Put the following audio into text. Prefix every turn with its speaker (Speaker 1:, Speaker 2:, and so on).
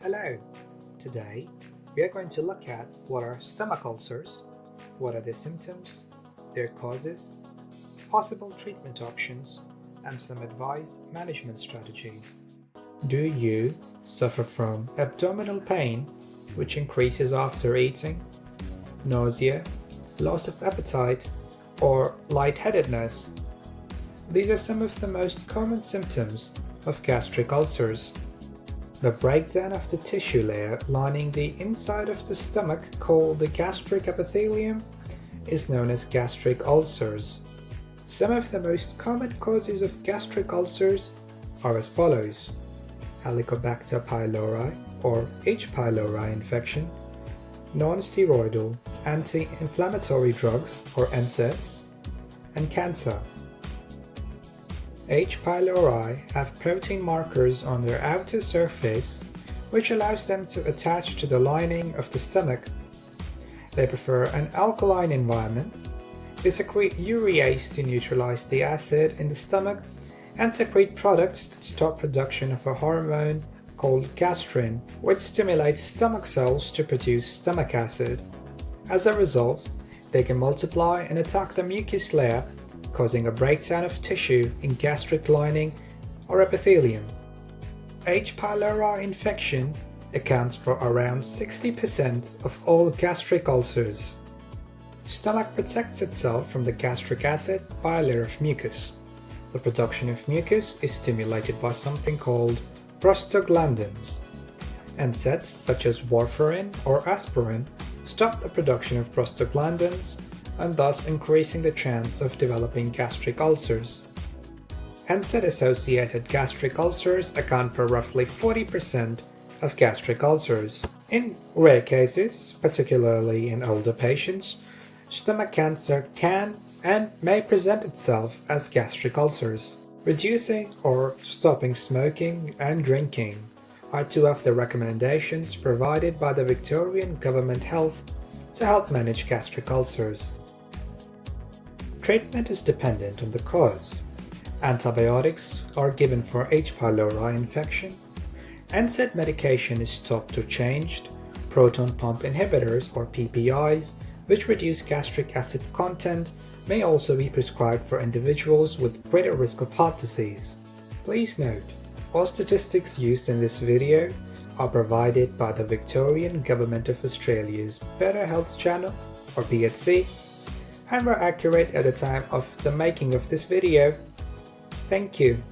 Speaker 1: Hello! Today we are going to look at what are stomach ulcers, what are their symptoms, their causes, possible treatment options, and some advised management strategies. Do you suffer from abdominal pain, which increases after eating, nausea, loss of appetite, or lightheadedness? These are some of the most common symptoms of gastric ulcers. The breakdown of the tissue layer lining the inside of the stomach, called the gastric epithelium, is known as gastric ulcers. Some of the most common causes of gastric ulcers are as follows: Helicobacter pylori or H. pylori infection, non-steroidal anti-inflammatory drugs or NSAIDs, and cancer. H. pylori have protein markers on their outer surface which allows them to attach to the lining of the stomach. They prefer an alkaline environment. They secrete urease to neutralize the acid in the stomach and secrete products that stop production of a hormone called gastrin, which stimulates stomach cells to produce stomach acid. As a result, they can multiply and attack the mucus layer, causing a breakdown of tissue in gastric lining or epithelium. H. pylori infection accounts for around 60% of all gastric ulcers. Stomach protects itself from the gastric acid by a layer of mucus. The production of mucus is stimulated by something called prostaglandins. NSAIDs such as warfarin or aspirin stop the production of prostaglandins and thus increasing the chance of developing gastric ulcers. NSAID-associated gastric ulcers account for roughly 40% of gastric ulcers. In rare cases, particularly in older patients, stomach cancer can and may present itself as gastric ulcers. Reducing or stopping smoking and drinking are two of the recommendations provided by the Victorian Government Health to help manage gastric ulcers. Treatment is dependent on the cause. Antibiotics are given for H. pylori infection. NSAID medication is stopped or changed. Proton pump inhibitors or PPIs, which reduce gastric acid content, may also be prescribed for individuals with greater risk of heart disease. Please note, all statistics used in this video are provided by the Victorian Government of Australia's Better Health Channel or BHC and were accurate at the time of the making of this video. Thank you.